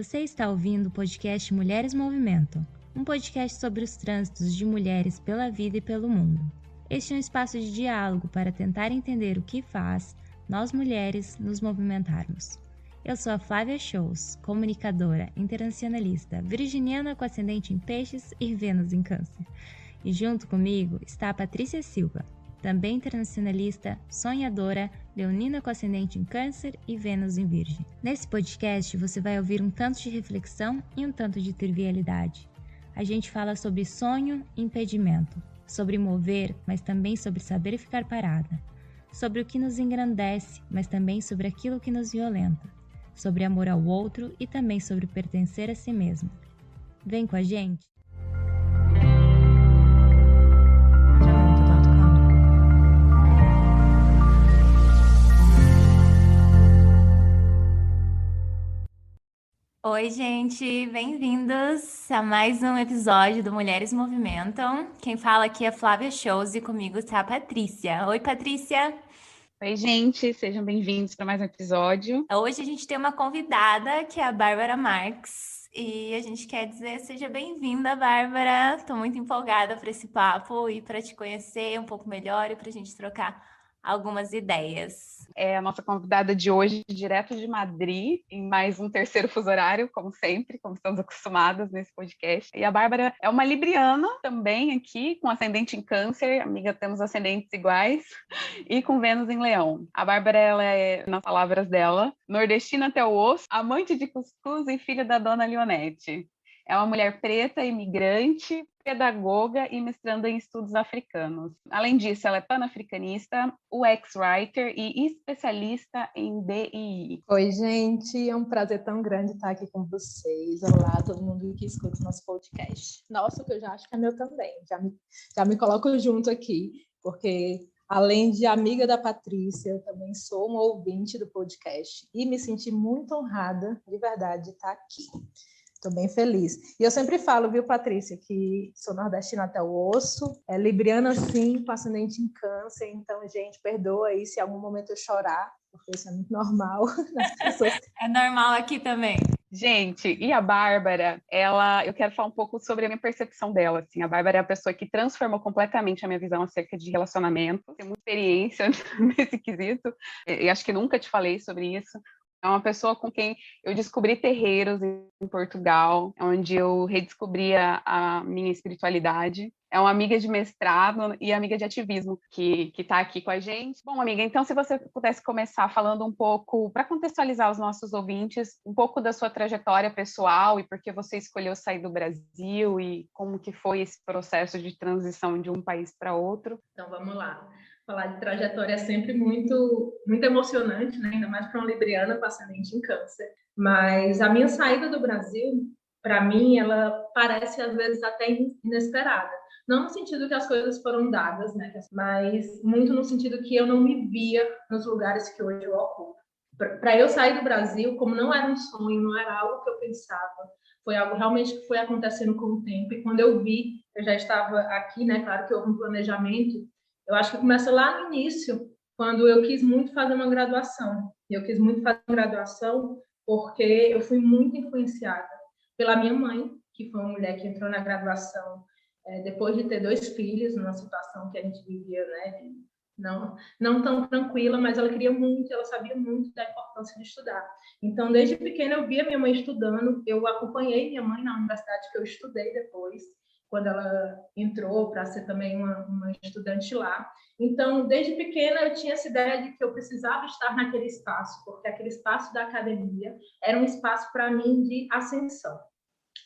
Você está ouvindo o podcast Mulheres Movimento, um podcast sobre os trânsitos de mulheres pela vida e pelo mundo. Este é um espaço de diálogo para tentar entender o que faz nós mulheres nos movimentarmos. Eu sou a Flávia Shows, comunicadora, internacionalista, virginiana com ascendente em peixes e Vênus em câncer. E junto comigo está a Patrícia Silva, também internacionalista, sonhadora, leonina com ascendente em câncer e Vênus em virgem. Nesse podcast você vai ouvir um tanto de reflexão e um tanto de trivialidade. A gente fala sobre sonho e impedimento, sobre mover, mas também sobre saber ficar parada, sobre o que nos engrandece, mas também sobre aquilo que nos violenta, sobre amor ao outro e também sobre pertencer a si mesmo. Vem com a gente! Oi, gente! Bem-vindos a mais um episódio do Mulheres Movimentam. Quem fala aqui é Flávia Shows e comigo está a Patrícia. Oi, Patrícia! Oi, gente! Sejam bem-vindos para mais um episódio. Hoje a gente tem uma convidada, que é a Bárbara Marques, e a gente quer dizer seja bem-vinda, Bárbara. Estou muito empolgada para esse papo e para te conhecer um pouco melhor e para a gente trocar algumas ideias. É a nossa convidada de hoje, direto de Madrid, em mais um terceiro fuso horário, como sempre, como estamos acostumadas nesse podcast. E a Bárbara é uma libriana também aqui, com ascendente em câncer, amiga, temos ascendentes iguais, e com Vênus em leão. A Bárbara, ela é, nas palavras dela, nordestina até o osso, amante de cuscuz e filha da dona Leonete. É uma mulher preta, imigrante, pedagoga e mestranda em estudos africanos. Além disso, ela é panafricanista, UX-writer e especialista em DII. Oi, gente, é um prazer tão grande estar aqui com vocês. Olá, todo mundo que escuta o nosso podcast. Nossa, que eu já acho que é meu também. Já me coloco junto aqui, porque além de amiga da Patrícia, eu também sou uma ouvinte do podcast e me senti muito honrada, de verdade, de estar aqui. Estou bem feliz. E eu sempre falo, viu, Patrícia, que sou nordestina até o osso, é libriana sim, com ascendente em câncer, então, gente, perdoa aí se em algum momento eu chorar, porque isso é muito normal nas pessoas. É normal aqui também. Gente, e a Bárbara, eu quero falar um pouco sobre a minha percepção dela, assim. A Bárbara é a pessoa que transformou completamente a minha visão acerca de relacionamento, tem muita experiência nesse quesito, e acho que nunca te falei sobre isso. É uma pessoa com quem eu descobri terreiros em Portugal, onde eu redescobri a minha espiritualidade. É uma amiga de mestrado e amiga de ativismo que está aqui com a gente. Bom, amiga, então se você pudesse começar falando um pouco, para contextualizar os nossos ouvintes, um pouco da sua trajetória pessoal e por que você escolheu sair do Brasil e como que foi esse processo de transição de um país para outro. Então, vamos lá. Falar de trajetória é sempre muito emocionante, né? Ainda mais para uma libriana com ascendente em câncer. Mas a minha saída do Brasil, para mim, ela parece às vezes até inesperada. Não no sentido que as coisas foram dadas, né? Mas muito no sentido que eu não me via nos lugares que hoje eu ocupo. Para eu sair do Brasil, como não era um sonho, não era algo que eu pensava, foi algo realmente que foi acontecendo com o tempo. E quando eu vi, eu já estava aqui, né? Claro que houve um planejamento. Eu acho que começa lá no início, quando eu quis muito fazer uma graduação. Eu quis muito fazer uma graduação porque eu fui muito influenciada pela minha mãe, que foi uma mulher que entrou na graduação depois de ter 2 filhos, numa situação que a gente vivia, né, não tão tranquila, mas ela queria muito, ela sabia muito da importância de estudar. Então, desde pequena, eu via minha mãe estudando, eu acompanhei minha mãe na universidade que eu estudei depois, quando ela entrou para ser também uma estudante lá. Então, desde pequena, eu tinha essa ideia de que eu precisava estar naquele espaço, porque aquele espaço da academia era um espaço para mim de ascensão.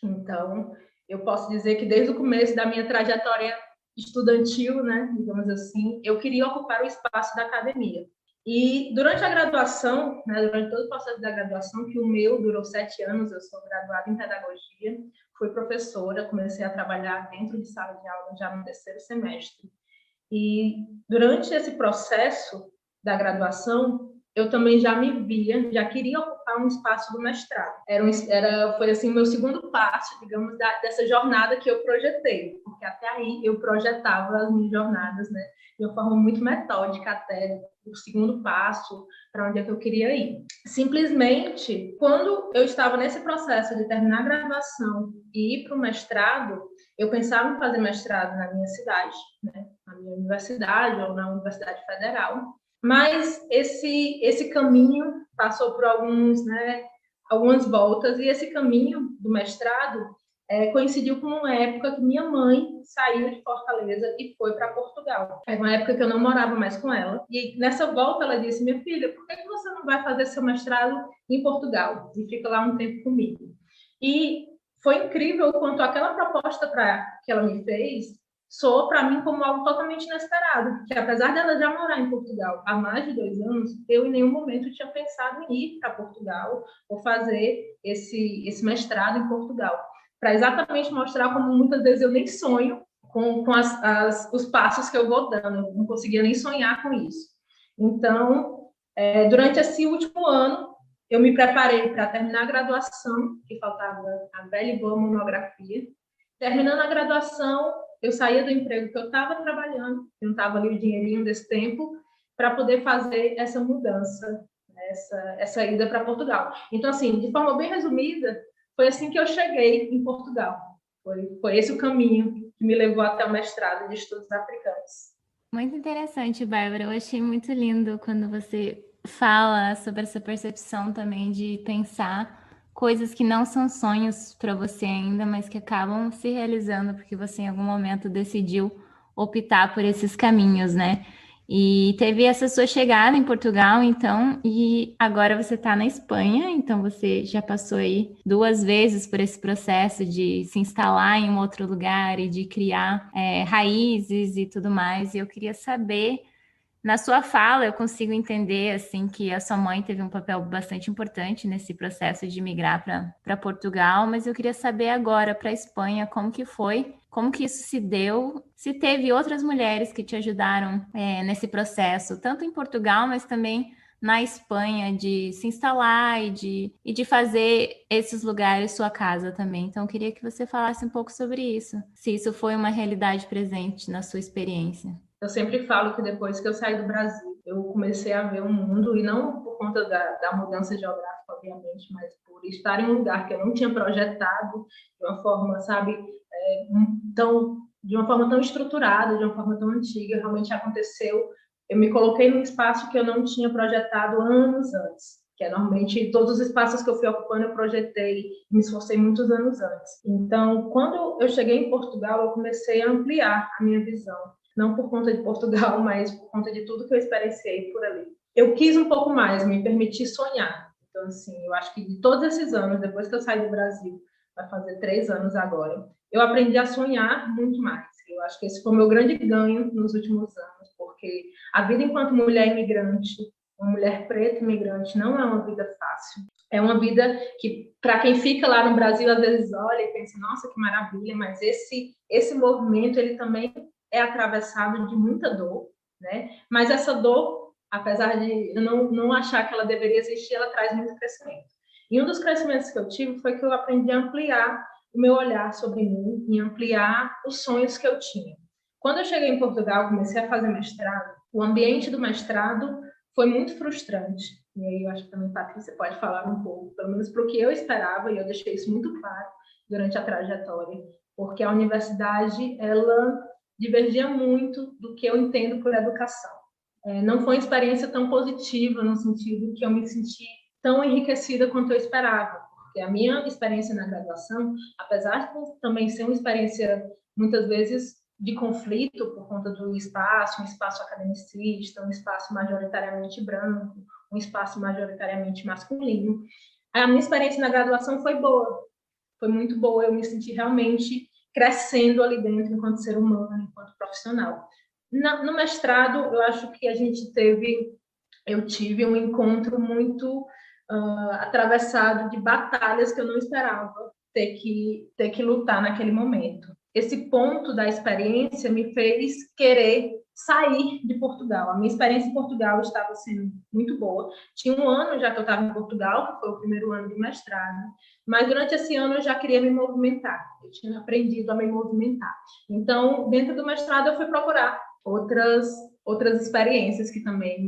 Então, eu posso dizer que desde o começo da minha trajetória estudantil, né, digamos assim, eu queria ocupar o espaço da academia. E durante a graduação, né, durante todo o processo da graduação, que o meu durou 7 anos, eu sou graduada em pedagogia, fui professora, comecei a trabalhar dentro de sala de aula já no 3º semestre. E durante esse processo da graduação, eu também já me via, já queria ocupar um espaço do mestrado. Foi assim o meu segundo passo, digamos, dessa jornada que eu projetei, porque até aí eu projetava as minhas jornadas, né, de uma forma muito metódica até o segundo passo, para onde é que eu queria ir. Simplesmente, quando eu estava nesse processo de terminar a graduação e ir para o mestrado, eu pensava em fazer mestrado na minha cidade, né, na minha universidade ou na Universidade Federal, mas esse caminho passou por algumas voltas, e esse caminho do mestrado coincidiu com uma época que minha mãe saiu de Fortaleza e foi para Portugal. É uma época que eu não morava mais com ela. E nessa volta ela disse: minha filha, por que você não vai fazer seu mestrado em Portugal e fica lá um tempo comigo? E foi incrível o quanto aquela proposta que ela me fez soou para mim como algo totalmente inesperado, porque apesar dela já morar em Portugal há mais de 2 anos, eu em nenhum momento tinha pensado em ir para Portugal ou fazer esse mestrado em Portugal, para exatamente mostrar como muitas vezes eu nem sonho com os passos que eu vou dando, eu não conseguia nem sonhar com isso. Então, durante esse último ano, eu me preparei para terminar a graduação, que faltava a velha e boa monografia. Terminando a graduação, eu saía do emprego que eu estava trabalhando, juntava ali o dinheirinho desse tempo, para poder fazer essa mudança, essa ida para Portugal. Então, assim, de forma bem resumida, foi assim que eu cheguei em Portugal. Foi esse o caminho que me levou até o mestrado de estudos africanos. Muito interessante, Bárbara. Eu achei muito lindo quando você fala sobre essa percepção também de pensar coisas que não são sonhos para você ainda, mas que acabam se realizando porque você em algum momento decidiu optar por esses caminhos, né? E teve essa sua chegada em Portugal, então, e agora você está na Espanha, então você já passou aí 2 vezes por esse processo de se instalar em um outro lugar e de criar raízes e tudo mais. E eu queria saber, na sua fala, eu consigo entender assim que a sua mãe teve um papel bastante importante nesse processo de migrar para Portugal, mas eu queria saber agora para a Espanha como que foi, como que isso se deu, se teve outras mulheres que te ajudaram nesse processo, tanto em Portugal, mas também na Espanha, de se instalar e de fazer esses lugares sua casa também. Então, eu queria que você falasse um pouco sobre isso, se isso foi uma realidade presente na sua experiência. Eu sempre falo que depois que eu saí do Brasil, eu comecei a ver um mundo, e não por conta da mudança geográfica, obviamente, mas por estar em um lugar que eu não tinha projetado de uma forma, sabe, de uma forma tão estruturada, de uma forma tão antiga. Realmente aconteceu. Eu me coloquei num espaço que eu não tinha projetado anos antes, que é normalmente todos os espaços que eu fui ocupando eu projetei, me esforcei muitos anos antes. Então, quando eu cheguei em Portugal, eu comecei a ampliar a minha visão, não por conta de Portugal, mas por conta de tudo que eu experienciei por ali. Eu quis um pouco mais, me permitir sonhar. Então, assim, eu acho que de todos esses anos, depois que eu saí do Brasil, vai fazer 3 anos agora, eu aprendi a sonhar muito mais. Eu acho que esse foi o meu grande ganho nos últimos anos, porque a vida enquanto mulher imigrante, uma mulher preta imigrante, não é uma vida fácil. É uma vida que, para quem fica lá no Brasil, às vezes olha e pensa: nossa, que maravilha, mas esse movimento, ele também é atravessado de muita dor, né? Mas essa dor, apesar de eu não achar que ela deveria existir, ela traz muito crescimento. E um dos crescimentos que eu tive foi que eu aprendi a ampliar o meu olhar sobre mim e ampliar os sonhos que eu tinha. Quando eu cheguei em Portugal, comecei a fazer mestrado, o ambiente do mestrado foi muito frustrante. E aí eu acho que também, Patrícia, pode falar um pouco, pelo menos para o que eu esperava, e eu deixei isso muito claro durante a trajetória, porque a universidade, ela divergia muito do que eu entendo por educação. Não foi uma experiência tão positiva, no sentido que eu me senti tão enriquecida quanto eu esperava, porque a minha experiência na graduação, apesar de também ser uma experiência, muitas vezes, de conflito por conta do espaço, um espaço academicista, um espaço majoritariamente branco, um espaço majoritariamente masculino, a minha experiência na graduação foi boa, foi muito boa, eu me senti realmente crescendo ali dentro enquanto ser humano, enquanto profissional. No mestrado, eu acho que eu tive um encontro muito atravessado de batalhas que eu não esperava ter que lutar naquele momento. esse ponto da experiência me fez querer sair de Portugal. A minha experiência em Portugal estava sendo muito boa. Tinha um ano já que eu estava em Portugal, que foi o primeiro ano do mestrado, mas durante esse ano eu já queria me movimentar. Eu tinha aprendido a me movimentar. Então, dentro do mestrado, eu fui procurar outras experiências que também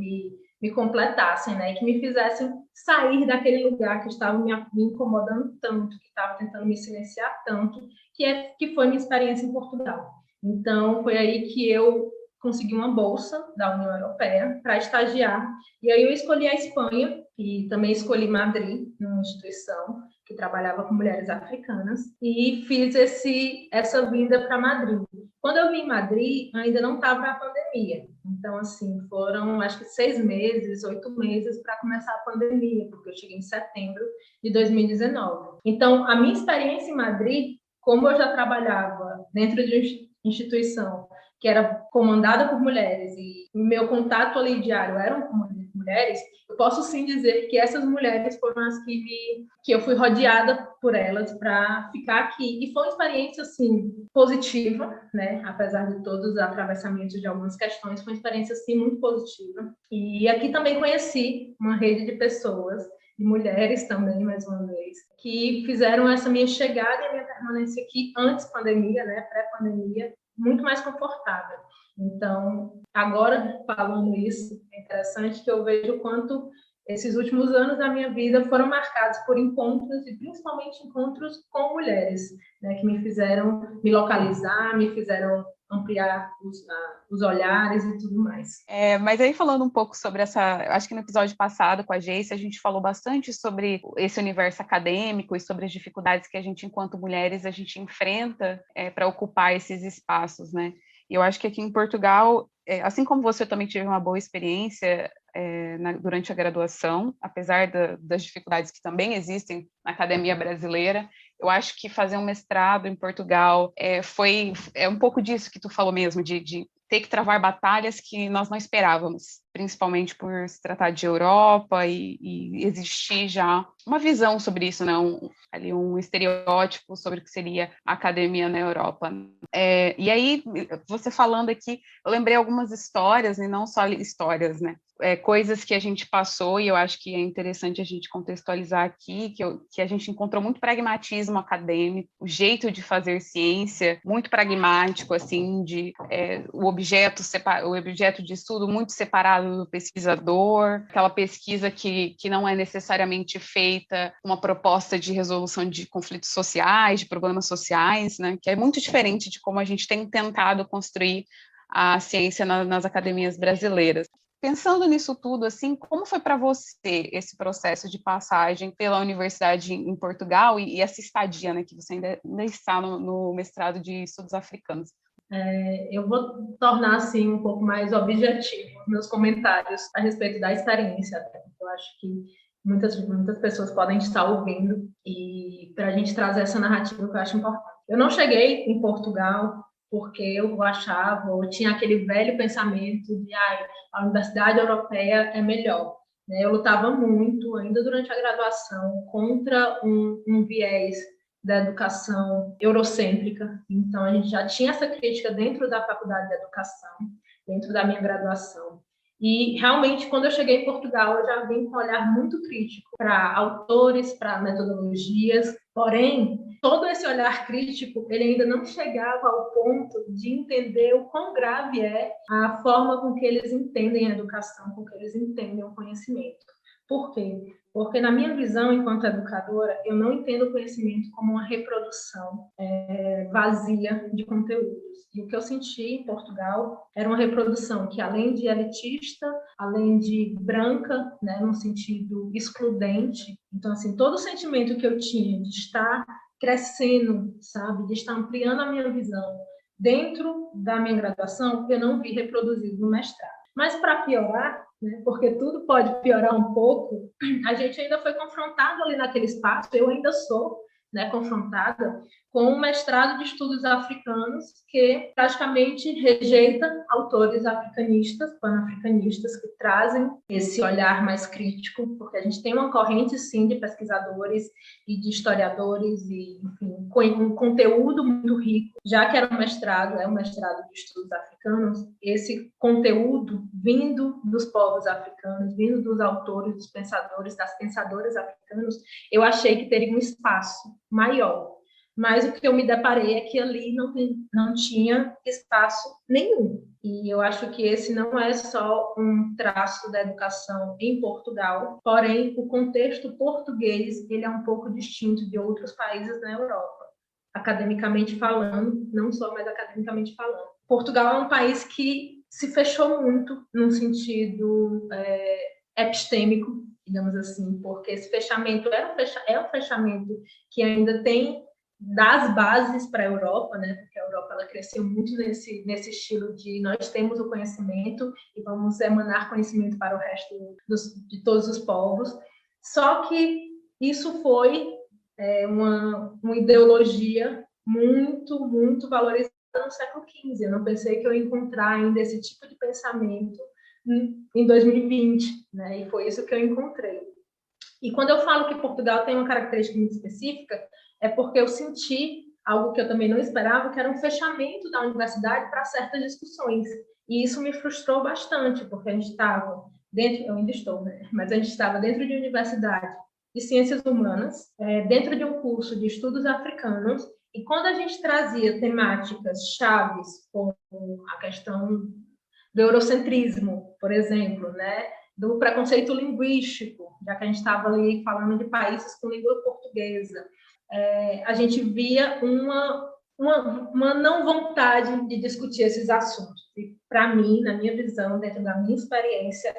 me completassem, né? Que me fizessem sair daquele lugar que estava me incomodando tanto, que estava tentando me silenciar tanto, que foi minha experiência em Portugal. Então, foi aí que eu consegui uma bolsa da União Europeia para estagiar. E aí eu escolhi a Espanha e também escolhi Madrid, numa instituição que trabalhava com mulheres africanas, e fiz essa vinda para Madrid. Quando eu vim em Madrid, ainda não estava a pandemia. Então, assim, foram, acho que 6 meses, 8 meses para começar a pandemia, porque eu cheguei em setembro de 2019. Então, a minha experiência em Madrid, como eu já trabalhava dentro de uma instituição que era comandada por mulheres e meu contato ali diário eram com mulheres, eu posso sim dizer que essas mulheres foram as que eu fui rodeada por elas para ficar aqui. E foi uma experiência, assim, positiva, né? Apesar de todos os atravessamentos de algumas questões, foi uma experiência, assim, muito positiva. E aqui também conheci uma rede de pessoas, de mulheres também, mais uma vez, que fizeram essa minha chegada e a minha permanência aqui antes pandemia, né? Pré-pandemia, muito mais confortável. Então, agora, falando isso, é interessante que eu vejo o quanto esses últimos anos da minha vida foram marcados por encontros, e principalmente encontros com mulheres, né, que me fizeram me localizar, me fizeram ampliar os olhares e tudo mais. Mas aí falando um pouco sobre acho que no episódio passado com a Geice, a gente falou bastante sobre esse universo acadêmico e sobre as dificuldades que a gente, enquanto mulheres, a gente enfrenta para ocupar esses espaços, né? E eu acho que aqui em Portugal, assim como você, eu também tive uma boa experiência durante a graduação, apesar das dificuldades que também existem na academia brasileira. Eu acho que fazer um mestrado em Portugal é um pouco disso que tu falou mesmo, de ter que travar batalhas que nós não esperávamos, principalmente por se tratar de Europa e existir já uma visão sobre isso, né? Um estereótipo sobre o que seria a academia na Europa. E aí, você falando aqui, eu lembrei algumas histórias, e não só histórias, né? Coisas que a gente passou, e eu acho que é interessante a gente contextualizar aqui, que a gente encontrou muito pragmatismo acadêmico, o jeito de fazer ciência muito pragmático, assim, o objeto de estudo muito separado do pesquisador, aquela pesquisa que não é necessariamente feita uma proposta de resolução de conflitos sociais, de problemas sociais, né, que é muito diferente de como a gente tem tentado construir a ciência nas academias brasileiras. Pensando nisso tudo, assim, como foi para você esse processo de passagem pela universidade em Portugal e essa estadia, né, que você ainda está no mestrado de estudos africanos? Eu vou tornar, assim, um pouco mais objetivo meus comentários a respeito da experiência, até, porque eu acho que muitas pessoas podem estar ouvindo, e para a gente trazer essa narrativa que eu acho importante. Eu não cheguei em Portugal porque eu achava, ou tinha aquele velho pensamento de a Universidade Europeia é melhor. Né? Eu lutava muito, ainda durante a graduação, contra um viés da educação eurocêntrica. Então, a gente já tinha essa crítica dentro da faculdade de educação, dentro da minha graduação. E, realmente, quando eu cheguei em Portugal, eu já vim com um olhar muito crítico para autores, para metodologias. Porém, todo esse olhar crítico, ele ainda não chegava ao ponto de entender o quão grave é a forma com que eles entendem a educação, com que eles entendem o conhecimento. Por quê? Porque, na minha visão, enquanto educadora, eu não entendo o conhecimento como uma reprodução vazia de conteúdos. E o que eu senti em Portugal era uma reprodução que, além de elitista, além de branca, né, num sentido excludente, então, assim, todo o sentimento que eu tinha de estar crescendo, sabe, de estar ampliando a minha visão dentro da minha graduação, eu não vi reproduzido no mestrado. Mas, para piorar, né, porque tudo pode piorar um pouco, a gente ainda foi confrontado ali naquele espaço, eu ainda sou, né, confrontada com um mestrado de estudos africanos que praticamente rejeita autores africanistas, pan-africanistas, que trazem esse olhar mais crítico, porque a gente tem uma corrente, sim, de pesquisadores e de historiadores, e, enfim, com um conteúdo muito rico, já que era é um mestrado de estudos africanos, esse conteúdo vindo dos povos africanos, vindo dos autores, dos pensadores, das pensadoras africanos, eu achei que teria um espaço maior. Mas o que eu me deparei é que ali não tinha espaço nenhum. E eu acho que esse não é só um traço da educação em Portugal, porém, o contexto português ele é um pouco distinto de outros países na Europa, academicamente falando, não só, mas academicamente falando. Portugal é um país que se fechou muito no sentido epistêmico, digamos assim, porque esse fechamento é um fechamento que ainda tem das bases para a Europa, né? Porque a Europa ela cresceu muito nesse estilo de nós temos o conhecimento e vamos emanar conhecimento para o resto de todos os povos. Só que isso foi uma ideologia muito, muito valorizada no século XV. Eu não pensei que eu ia encontrar ainda esse tipo de pensamento em 2020, né? E foi isso que eu encontrei. E quando eu falo que Portugal tem uma característica muito específica, é porque eu senti algo que eu também não esperava, que era um fechamento da universidade para certas discussões. E isso me frustrou bastante, porque a gente estava dentro, eu ainda estou, né? Mas a gente estava dentro de universidade de ciências humanas, dentro de um curso de estudos africanos, e quando a gente trazia temáticas chaves, como a questão do eurocentrismo, por exemplo, né? Do preconceito linguístico, já que a gente estava ali falando de países com língua portuguesa, a gente via uma não vontade de discutir esses assuntos. E, para mim, na minha visão, dentro da minha experiência,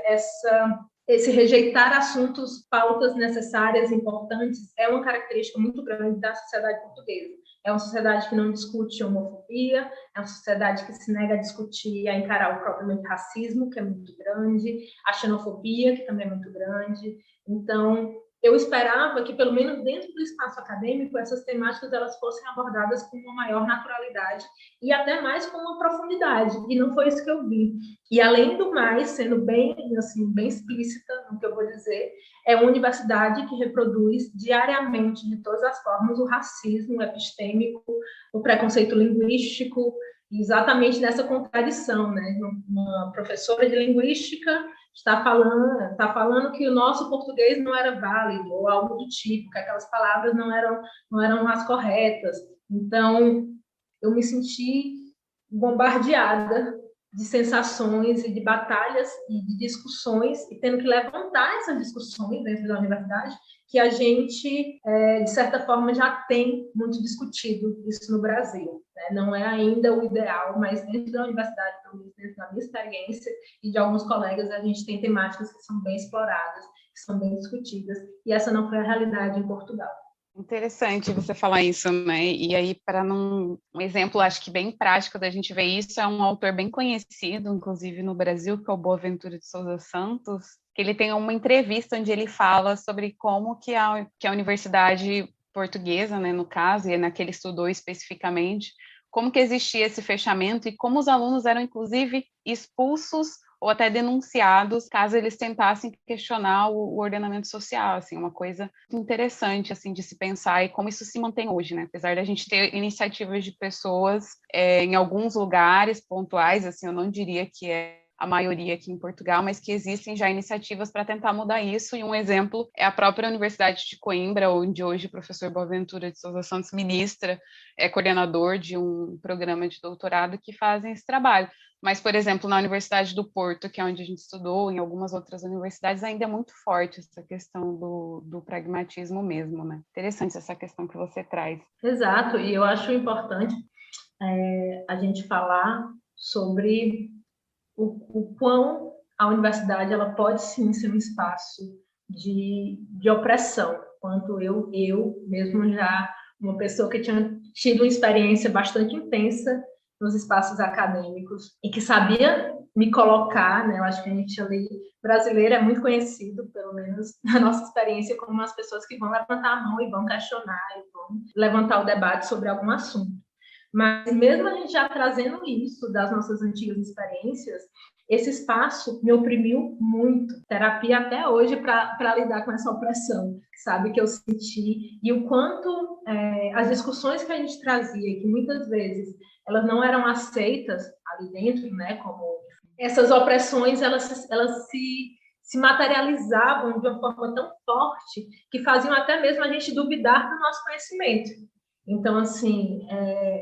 esse rejeitar assuntos, pautas necessárias, importantes, é uma característica muito grande da sociedade portuguesa. É uma sociedade que não discute homofobia, é uma sociedade que se nega a discutir, a encarar o propriamente racismo, que é muito grande, a xenofobia, que também é muito grande. Então, eu esperava que, pelo menos dentro do espaço acadêmico, essas temáticas elas fossem abordadas com uma maior naturalidade e até mais com uma profundidade, e não foi isso que eu vi. E, além do mais, sendo bem explícita no que eu vou dizer, é uma universidade que reproduz diariamente, de todas as formas, o racismo epistêmico, o preconceito linguístico, exatamente nessa contradição, né? Uma professora de linguística está falando que o nosso português não era válido, ou algo do tipo, que aquelas palavras não eram as corretas. Então, eu me senti bombardeada de sensações e de batalhas e de discussões, e tendo que levantar essas discussões dentro da universidade, que a gente, de certa forma, já tem muito discutido isso no Brasil. Né? Não é ainda o ideal, mas dentro da universidade, dentro da minha experiência e de alguns colegas, a gente tem temáticas que são bem exploradas, que são bem discutidas, e essa não foi a realidade em Portugal. Interessante você falar isso, né? E aí, para um exemplo, acho que bem prático da gente ver isso, é um autor bem conhecido, inclusive no Brasil, que é o Boaventura de Souza Santos, que ele tem uma entrevista onde ele fala sobre como que a universidade portuguesa, né, no caso, e naquele estudou especificamente, como que existia esse fechamento e como os alunos eram, inclusive, expulsos ou até denunciados caso eles tentassem questionar o ordenamento social, assim, uma coisa interessante, assim, de se pensar e como isso se mantém hoje, né? Apesar da gente ter iniciativas de pessoas em alguns lugares pontuais, assim, eu não diria que é a maioria aqui em Portugal, mas que existem já iniciativas para tentar mudar isso, e um exemplo é a própria Universidade de Coimbra, onde hoje o professor Boaventura de Souza Santos ministra, é coordenador de um programa de doutorado que fazem esse trabalho. Mas, por exemplo, na Universidade do Porto, que é onde a gente estudou, em algumas outras universidades, ainda é muito forte essa questão do pragmatismo mesmo, né? Interessante essa questão que você traz. Exato, e eu acho importante a gente falar sobre o quão a universidade ela pode sim ser um espaço de opressão, quanto eu mesmo já, uma pessoa que tinha tido uma experiência bastante intensa nos espaços acadêmicos e que sabia me colocar, né? Eu acho que a gente ali, brasileiro, é muito conhecido, pelo menos na nossa experiência, como as pessoas que vão levantar a mão e vão questionar e vão levantar o debate sobre algum assunto. Mas mesmo a gente já trazendo isso das nossas antigas experiências, esse espaço me oprimiu muito. Terapia até hoje para lidar com essa opressão, sabe, que eu senti. E o quanto as discussões que a gente trazia, que muitas vezes elas não eram aceitas ali dentro, né, como essas opressões, elas se materializavam de uma forma tão forte que faziam até mesmo a gente duvidar do nosso conhecimento. Então, assim,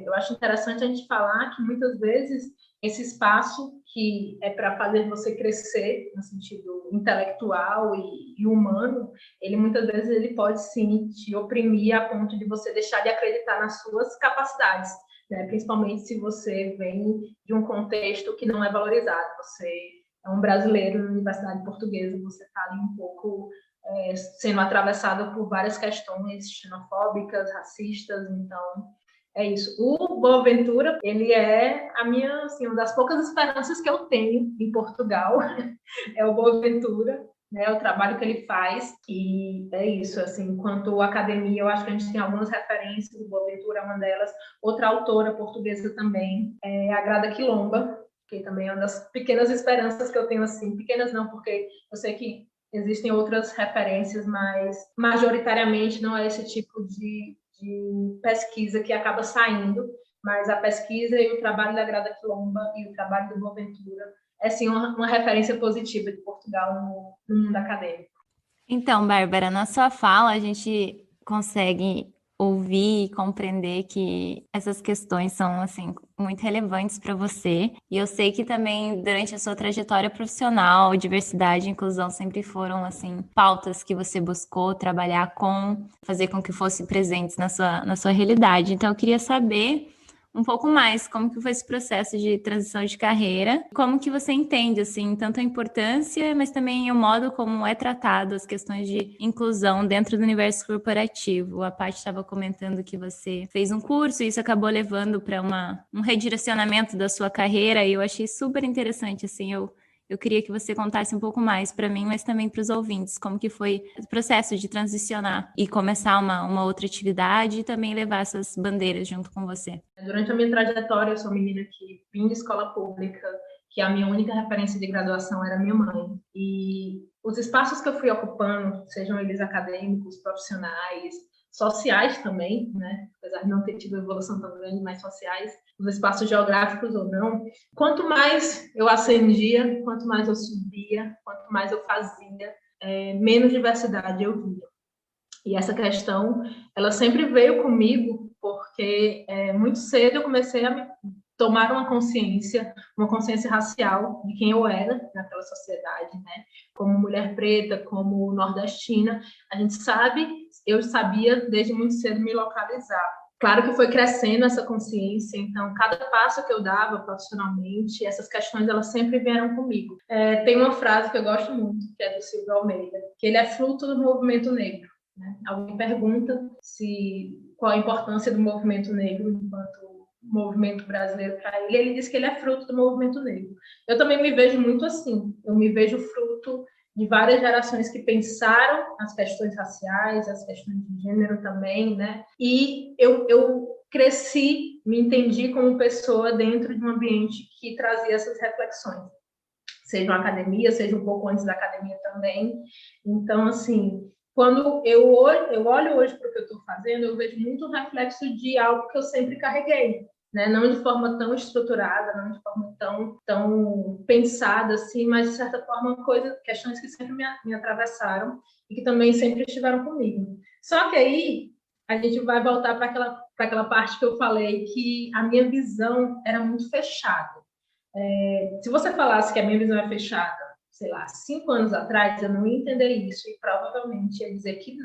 eu acho interessante a gente falar que muitas vezes esse espaço que é para fazer você crescer no sentido intelectual e humano, ele muitas vezes ele pode sim te oprimir a ponto de você deixar de acreditar nas suas capacidades, né? Principalmente se você vem de um contexto que não é valorizado. Você é um brasileiro na universidade portuguesa, você está ali um pouco sendo atravessado por várias questões xenofóbicas, racistas, então é isso. O Boaventura, ele é a minha, assim, uma das poucas esperanças que eu tenho em Portugal, é o Boaventura, né, o trabalho que ele faz, e é isso, assim, quanto à academia, eu acho que a gente tem algumas referências, o Boaventura é uma delas, outra autora portuguesa também, é a Grada Quilomba, que também é uma das pequenas esperanças que eu tenho, assim, pequenas não, porque eu sei que existem outras referências, mas majoritariamente não é esse tipo de pesquisa que acaba saindo, mas a pesquisa e o trabalho da Grada Quilomba e o trabalho do Boaventura é, sim, uma referência positiva de Portugal no mundo acadêmico. Então, Bárbara, na sua fala a gente consegue ouvir e compreender que essas questões são, assim, muito relevantes para você. E eu sei que também, durante a sua trajetória profissional, diversidade e inclusão sempre foram, assim, pautas que você buscou trabalhar com, fazer com que fossem presentes na sua realidade. Então, eu queria saber um pouco mais como que foi esse processo de transição de carreira, como que você entende, assim, tanto a importância, mas também o modo como é tratado as questões de inclusão dentro do universo corporativo. A Paty estava comentando que você fez um curso e isso acabou levando para um redirecionamento da sua carreira e eu achei super interessante, assim, eu queria que você contasse um pouco mais para mim, mas também para os ouvintes, como que foi o processo de transicionar e começar uma outra atividade e também levar essas bandeiras junto com você. Durante a minha trajetória, eu sou uma menina que vim de escola pública, que a minha única referência de graduação era minha mãe. E os espaços que eu fui ocupando, sejam eles acadêmicos, profissionais, sociais também, né? Apesar de não ter tido evolução tão grande, mas sociais, os espaços geográficos ou não, quanto mais eu ascendia, quanto mais eu subia, quanto mais eu fazia, menos diversidade eu via. E essa questão, ela sempre veio comigo, porque muito cedo eu comecei a tomar uma consciência racial de quem eu era naquela sociedade, né? Como mulher preta, como nordestina, a gente sabe, eu sabia desde muito cedo me localizar. Claro que foi crescendo essa consciência, então cada passo que eu dava profissionalmente, essas questões elas sempre vieram comigo. Tem uma frase que eu gosto muito, que é do Silvio Almeida, que ele é fruto do movimento negro. Né? Alguém pergunta qual a importância do movimento negro enquanto movimento brasileiro para ele, ele diz que ele é fruto do movimento negro. Eu também me vejo muito assim, eu me vejo fruto de várias gerações que pensaram as questões raciais, as questões de gênero também, né? E eu cresci, me entendi como pessoa dentro de um ambiente que trazia essas reflexões, seja na academia, seja um pouco antes da academia também. Então, assim, quando eu olho hoje para o que eu estou fazendo, eu vejo muito um reflexo de algo que eu sempre carreguei, né? Não de forma tão estruturada, não de forma tão pensada assim, mas de certa forma questões que sempre me atravessaram e que também sempre estiveram comigo. Só que aí a gente vai voltar para aquela parte que eu falei que a minha visão era muito fechada. Se você falasse que a minha visão é fechada, sei lá, 5 anos atrás, eu não ia entender isso e provavelmente ia dizer que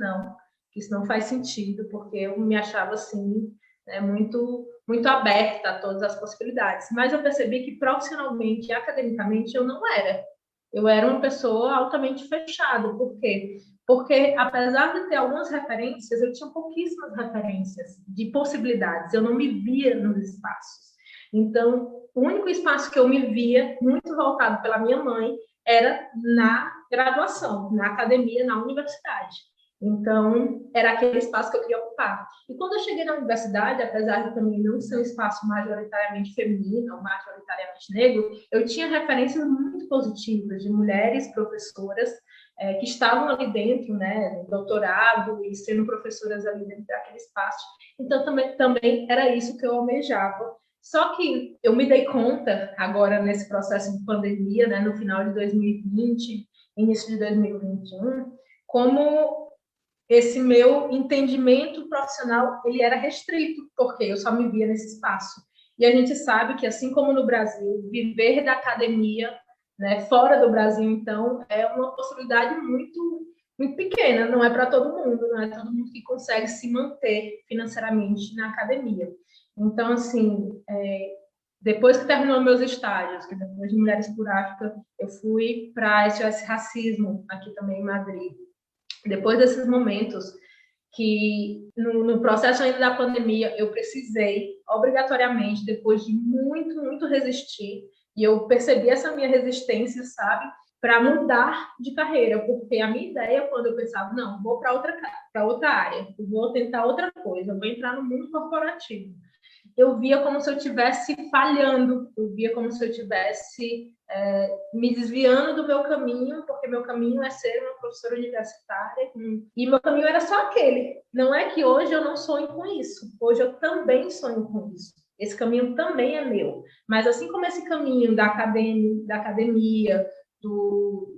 isso não faz sentido, porque eu me achava assim, né, muito, muito aberta a todas as possibilidades. Mas eu percebi que profissionalmente e academicamente eu não era. Eu era uma pessoa altamente fechada. Por quê? Porque, apesar de ter algumas referências, eu tinha pouquíssimas referências de possibilidades. Eu não me via nos espaços. Então, o único espaço que eu me via, muito voltado pela minha mãe, era na graduação, na academia, na universidade. Então, era aquele espaço que eu queria ocupar. E quando eu cheguei na universidade, apesar de também não ser um espaço majoritariamente feminino ou majoritariamente negro, eu tinha referências muito positivas de mulheres professoras que estavam ali dentro, né, no doutorado e sendo professoras ali dentro daquele espaço. Então, também era isso que eu almejava. Só que eu me dei conta, agora nesse processo de pandemia, né, no final de 2020, início de 2021, como esse meu entendimento profissional ele era restrito, porque eu só me via nesse espaço. E a gente sabe que, assim como no Brasil, viver da academia, né, fora do Brasil, então, é uma possibilidade muito, muito pequena, não é para todo mundo, não é todo mundo que consegue se manter financeiramente na academia. Então, assim, depois que terminou meus estágios, que depois de Mulheres por África, eu fui para a SOS Racismo, aqui também em Madrid. Depois desses momentos que no processo ainda da pandemia eu precisei obrigatoriamente, depois de muito resistir, e eu percebi essa minha resistência, sabe, para mudar de carreira, porque a minha ideia quando eu pensava, não, vou para outra área, vou tentar outra coisa, vou entrar no mundo corporativo, eu via como se eu estivesse falhando, eu via como se eu estivesse me desviando do meu caminho, porque meu caminho é ser uma professora universitária, e meu caminho era só aquele. Não é que hoje eu não sonho com isso, hoje eu também sonho com isso. Esse caminho também é meu. Mas assim como esse caminho da academia,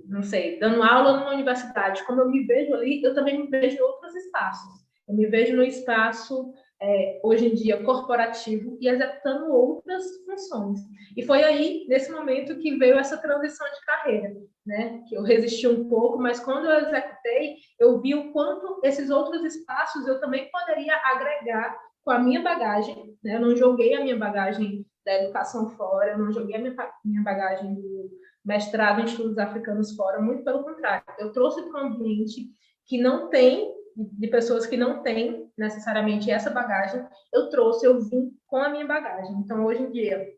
não sei, dando aula numa universidade, como eu me vejo ali, eu também me vejo em outros espaços. Eu me vejo no espaço hoje em dia corporativo e executando outras funções. E foi aí, nesse momento, que veio essa transição de carreira, né? Que eu resisti um pouco, mas quando eu executei, eu vi o quanto esses outros espaços eu também poderia agregar com a minha bagagem, né? Eu não joguei a minha bagagem da educação fora, eu não joguei a minha bagagem do mestrado em estudos africanos fora, muito pelo contrário. Eu trouxe para um ambiente que não tem de pessoas que não têm necessariamente essa bagagem, eu vim com a minha bagagem. Então, hoje em dia,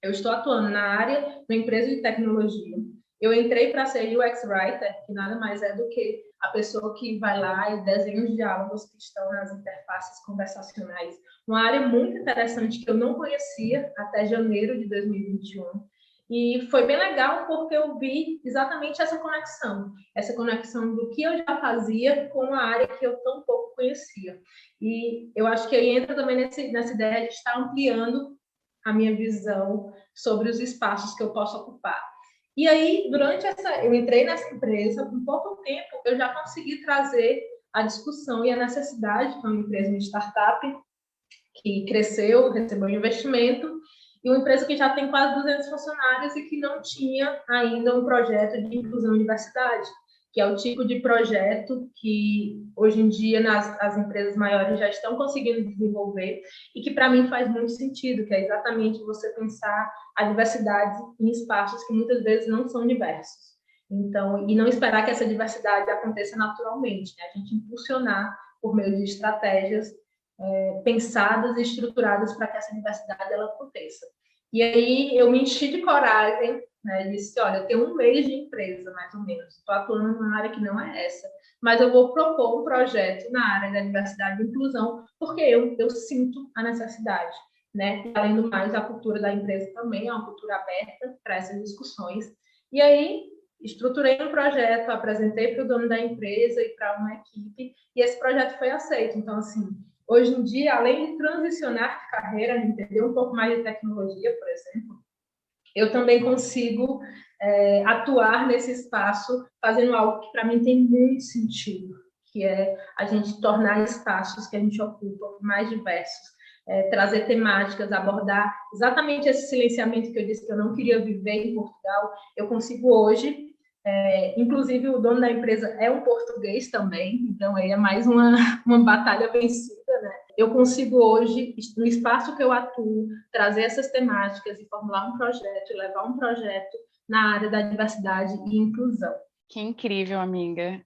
eu estou atuando na área, na empresa de tecnologia. Eu entrei para ser UX Writer, que nada mais é do que a pessoa que vai lá e desenha os diálogos que estão nas interfaces conversacionais. Uma área muito interessante que eu não conhecia até janeiro de 2021. E foi bem legal porque eu vi exatamente essa conexão do que eu já fazia com a área que eu tão pouco conhecia. E eu acho que aí entra também nessa ideia de estar ampliando a minha visão sobre os espaços que eu posso ocupar. E aí, eu entrei nessa empresa, em pouco tempo, eu já consegui trazer a discussão e a necessidade para uma empresa de startup que cresceu, recebeu um investimento, e uma empresa que já tem quase 200 funcionários e que não tinha ainda um projeto de inclusão em diversidade, que é o tipo de projeto que hoje em dia as empresas maiores já estão conseguindo desenvolver e que para mim faz muito sentido, que é exatamente você pensar a diversidade em espaços que muitas vezes não são diversos. Então, e não esperar que essa diversidade aconteça naturalmente, né? A gente impulsionar por meio de estratégias pensadas e estruturadas para que essa diversidade ela aconteça. E aí eu me enchi de coragem, né? Disse, olha, eu tenho um mês de empresa, mais ou menos, estou atuando numa área que não é essa, mas eu vou propor um projeto na área da diversidade e inclusão, porque eu sinto a necessidade, né? E, além do mais, a cultura da empresa também é uma cultura aberta para essas discussões. E aí estruturei um projeto, apresentei para o dono da empresa e para uma equipe, e esse projeto foi aceito. Então, assim, hoje em dia, além de transicionar de carreira, entender um pouco mais de tecnologia, por exemplo, eu também consigo atuar nesse espaço fazendo algo que para mim tem muito sentido, que é a gente tornar espaços que a gente ocupa mais diversos, trazer temáticas, abordar exatamente esse silenciamento que eu disse que eu não queria viver em Portugal, eu consigo hoje. Inclusive, o dono da empresa é um português também, então aí é mais uma batalha vencida, né? Eu consigo hoje, no espaço que eu atuo, trazer essas temáticas e formular um projeto, levar um projeto na área da diversidade e inclusão. Que incrível, amiga.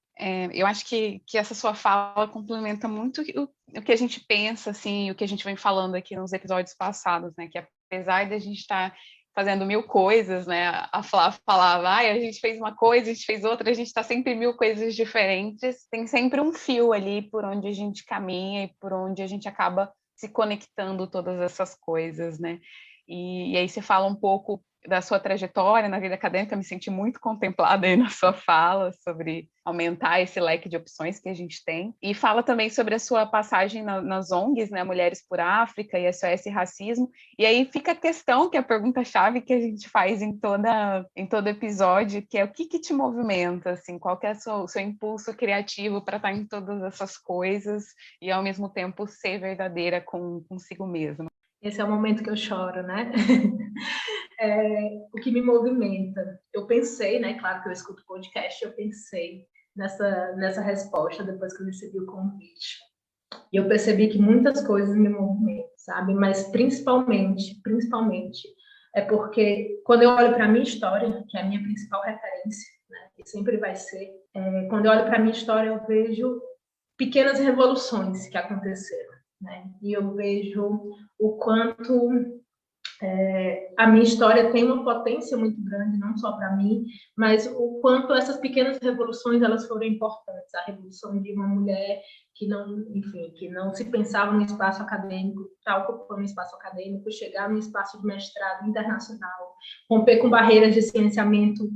Eu acho que essa sua fala complementa muito o que a gente pensa, assim, o que a gente vem falando aqui nos episódios passados, né? Que é apesar de a gente estar fazendo mil coisas, né? A Flá falava, a gente fez uma coisa, a gente fez outra, a gente está sempre mil coisas diferentes. Tem sempre um fio ali por onde a gente caminha e por onde a gente acaba se conectando todas essas coisas, né? E aí você fala um pouco da sua trajetória na vida acadêmica, me senti muito contemplada aí na sua fala sobre aumentar esse leque de opções que a gente tem. E fala também sobre a sua passagem nas ONGs, né, Mulheres por África e SOS Racismo. E aí fica a questão, que é a pergunta-chave que a gente faz em todo episódio, que é o que te movimenta, assim, qual que é o seu impulso criativo para estar em todas essas coisas e, ao mesmo tempo, ser verdadeira consigo mesma. Esse é o momento que eu choro, né? O que me movimenta. Eu pensei, né? Claro que eu escuto podcast, eu pensei nessa resposta depois que eu recebi o convite. E eu percebi que muitas coisas me movimentam, sabe? Mas principalmente, é porque quando eu olho para a minha história, que é a minha principal referência, né? E sempre vai ser, quando eu olho para a minha história, eu vejo pequenas revoluções que aconteceram, né? E eu vejo o quanto a minha história tem uma potência muito grande, não só para mim, mas o quanto essas pequenas revoluções elas foram importantes. A revolução de uma mulher que não, enfim, que não se pensava no espaço acadêmico, está ocupando um espaço acadêmico, chegar no espaço de mestrado internacional, romper com barreiras de licenciamento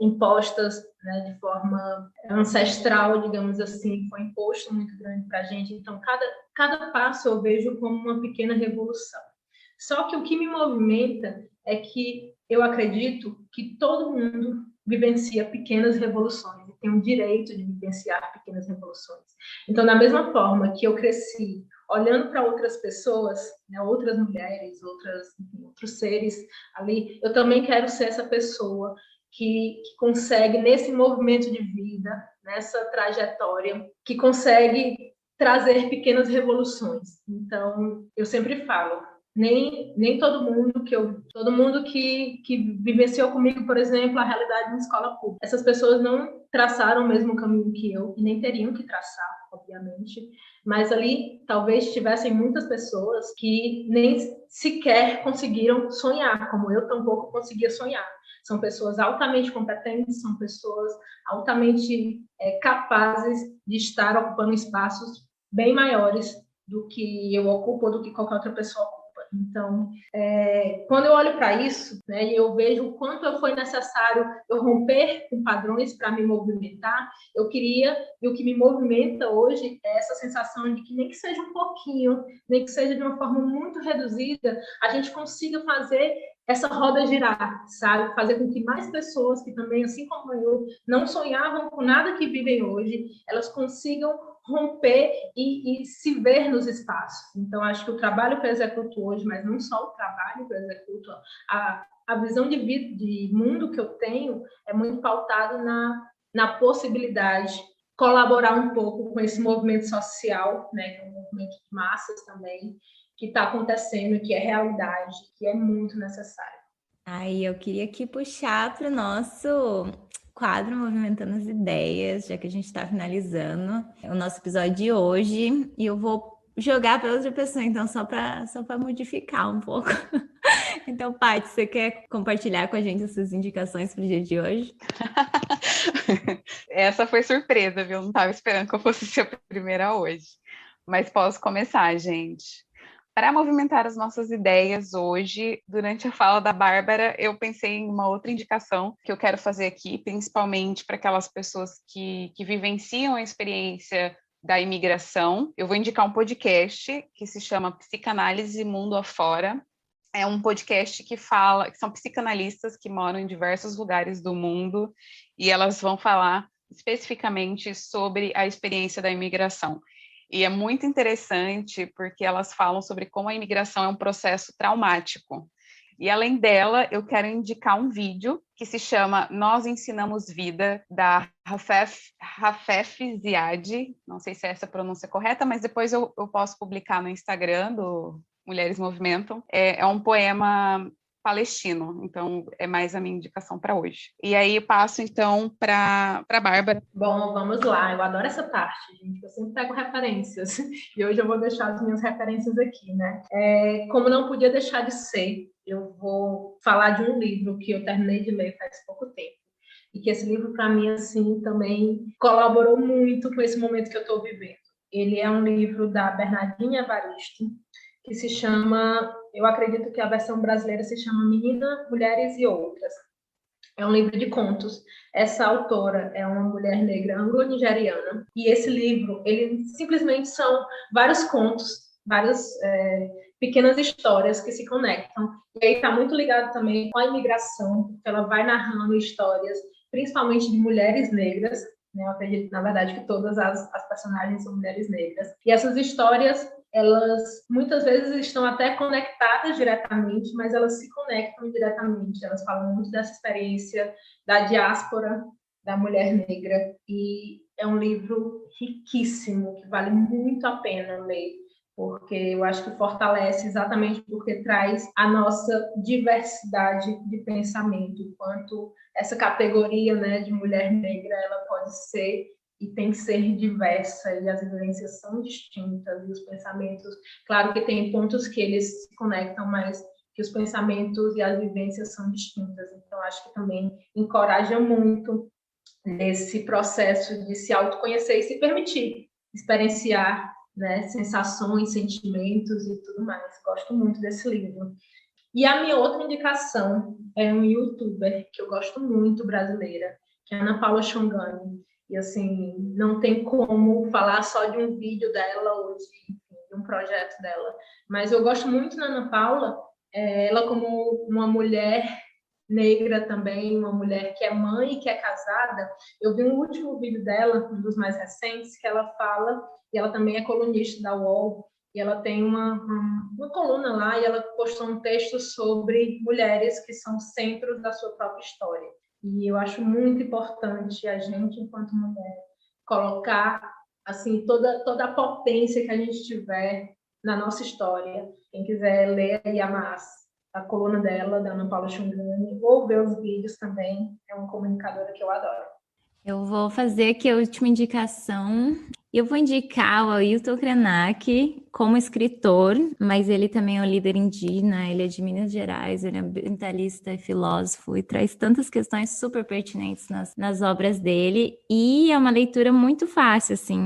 impostas, né, de forma ancestral, digamos assim, foi imposto muito grande para a gente. Então, cada passo eu vejo como uma pequena revolução. Só que o que me movimenta é que eu acredito que todo mundo vivencia pequenas revoluções e tem o direito de vivenciar pequenas revoluções. Então, da mesma forma que eu cresci olhando para outras pessoas, né, outras mulheres, outros seres ali, eu também quero ser essa pessoa que consegue, nesse movimento de vida, nessa trajetória, que consegue trazer pequenas revoluções. Então, eu sempre falo, nem todo mundo que vivenciou comigo, por exemplo, a realidade na escola pública. Essas pessoas não traçaram o mesmo caminho que eu e nem teriam que traçar, obviamente, mas ali talvez tivessem muitas pessoas que nem sequer conseguiram sonhar, como eu tampouco conseguia sonhar. São pessoas altamente competentes, são pessoas altamente capazes de estar ocupando espaços bem maiores do que eu ocupo ou do que qualquer outra pessoa ocupa. Então, quando eu olho para isso, né, e eu vejo o quanto foi necessário eu romper com padrões para me movimentar, eu queria, e o que me movimenta hoje é essa sensação de que nem que seja um pouquinho, nem que seja de uma forma muito reduzida, a gente consiga fazer essa roda girar, sabe? Fazer com que mais pessoas que também, assim como eu, não sonhavam com nada que vivem hoje, elas consigam romper e se ver nos espaços. Então, acho que o trabalho que eu executo hoje, mas não só o trabalho que eu executo, a visão de vida, de mundo que eu tenho é muito pautado na possibilidade de colaborar um pouco com esse movimento social, né, que é um movimento de massas também, que está acontecendo, que é realidade, que é muito necessário. Aí eu queria aqui puxar para o nosso quadro Movimentando as Ideias, já que a gente está finalizando o nosso episódio de hoje, e eu vou jogar para outra pessoa, então, só para modificar um pouco. Então, Paty, você quer compartilhar com a gente as suas indicações para o dia de hoje? Essa foi surpresa, viu? Não estava esperando que eu fosse ser a primeira hoje. Mas posso começar, gente. Para movimentar as nossas ideias hoje, durante a fala da Bárbara, eu pensei em uma outra indicação que eu quero fazer aqui, principalmente para aquelas pessoas que vivenciam a experiência da imigração. Eu vou indicar um podcast que se chama Psicanálise Mundo Afora. É um podcast que são psicanalistas que moram em diversos lugares do mundo e elas vão falar especificamente sobre a experiência da imigração. E é muito interessante porque elas falam sobre como a imigração é um processo traumático. E além dela, eu quero indicar um vídeo que se chama Nós Ensinamos Vida, da Rafef Ziad. Não sei se é essa a pronúncia correta, mas depois eu posso publicar no Instagram do Mulheres Movimentam. É um poema palestino. Então, é mais a minha indicação para hoje. E aí, passo, então, para a Bárbara. Bom, vamos lá. Eu adoro essa parte, gente. Eu sempre pego referências. E hoje eu vou deixar as minhas referências aqui, né? Como não podia deixar de ser, eu vou falar de um livro que eu terminei de ler faz pouco tempo. E que esse livro, para mim, assim, também colaborou muito com esse momento que eu estou vivendo. Ele é um livro da Bernardinha Evaristo, que se chama, eu acredito que a versão brasileira se chama Menina, Mulheres e Outras. É um livro de contos. Essa autora é uma mulher negra anglo-nigeriana. E esse livro, ele simplesmente são vários contos, várias pequenas histórias que se conectam. E aí está muito ligado também com a imigração, porque ela vai narrando histórias, principalmente de mulheres negras. Né? Eu acredito, na verdade, que todas as personagens são mulheres negras. E essas histórias, elas muitas vezes estão até conectadas diretamente, mas elas se conectam indiretamente. Elas falam muito dessa experiência da diáspora da mulher negra. E é um livro riquíssimo, que vale muito a pena ler, porque eu acho que fortalece exatamente porque traz a nossa diversidade de pensamento, quanto essa categoria, né, de mulher negra, ela pode ser e tem que ser diversa, e as vivências são distintas, e os pensamentos, claro que tem pontos que eles se conectam, mas que os pensamentos e as vivências são distintas. Então, acho que também encoraja muito nesse processo de se autoconhecer e se permitir experienciar, né, sensações, sentimentos e tudo mais. Gosto muito desse livro. E a minha outra indicação é um youtuber que eu gosto muito, brasileira, que é a Ana Paula Chongani. E, assim, não tem como falar só de um vídeo dela ou de um projeto dela. Mas eu gosto muito da Ana Paula, ela como uma mulher negra também, uma mulher que é mãe e que é casada. Eu vi um último vídeo dela, um dos mais recentes, que ela fala, e ela também é colunista da UOL, e ela tem uma coluna lá, e ela postou um texto sobre mulheres que são centros da sua própria história. E eu acho muito importante a gente, enquanto mulher, colocar assim toda a potência que a gente tiver na nossa história. Quem quiser ler aí a coluna dela, da Ana Paula Chongani, ou ver os vídeos também, é uma comunicadora que eu adoro. Eu vou fazer aqui a última indicação. Eu vou indicar o Ailton Krenak como escritor, mas ele também é um líder indígena, ele é de Minas Gerais, ele é ambientalista e filósofo e traz tantas questões super pertinentes nas obras dele, e é uma leitura muito fácil, assim,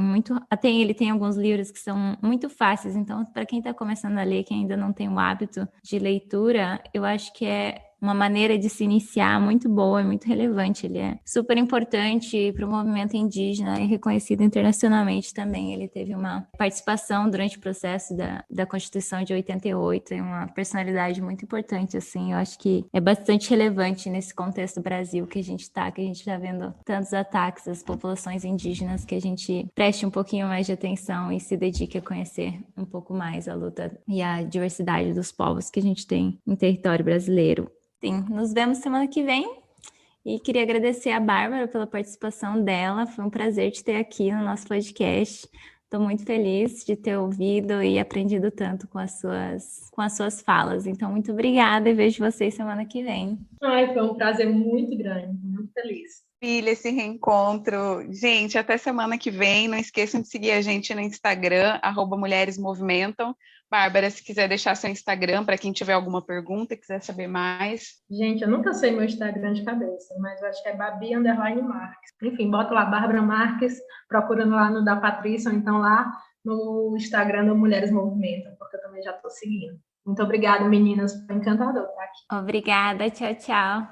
ele tem alguns livros que são muito fáceis, então para quem está começando a ler, quem ainda não tem o hábito de leitura, eu acho que é uma maneira de se iniciar muito boa e muito relevante. Ele é super importante para o movimento indígena e reconhecido internacionalmente também. Ele teve uma participação durante o processo da Constituição de 88, é uma personalidade muito importante, assim. Eu acho que é bastante relevante nesse contexto Brasil que a gente está vendo tantos ataques às populações indígenas, que a gente preste um pouquinho mais de atenção e se dedique a conhecer um pouco mais a luta e a diversidade dos povos que a gente tem em território brasileiro. Sim, nos vemos semana que vem e queria agradecer a Bárbara pela participação dela, foi um prazer te ter aqui no nosso podcast, estou muito feliz de ter ouvido e aprendido tanto com as suas falas, então muito obrigada e vejo vocês semana que vem. Foi um prazer muito grande, muito feliz. Filha, esse reencontro. Gente, até semana que vem, não esqueçam de seguir a gente no Instagram, @mulheresmovimentam. Bárbara, se quiser deixar seu Instagram para quem tiver alguma pergunta, quiser saber mais. Gente, eu nunca sei meu Instagram de cabeça, mas eu acho que é Babi_Marques. Enfim, bota lá Bárbara Marques, procurando lá no da Patrícia, ou então lá no Instagram do Mulheres Movimentam, porque eu também já estou seguindo. Muito obrigada, meninas, foi encantador estar aqui. Obrigada, tchau, tchau.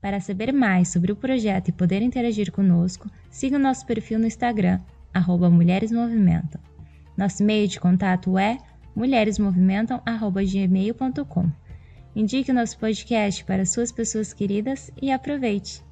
Para saber mais sobre o projeto e poder interagir conosco, siga o nosso perfil no Instagram, @mulheresmovimentam. Nosso e-mail de contato é mulheresmovimentam@gmail.com. Indique o nosso podcast para suas pessoas queridas e aproveite!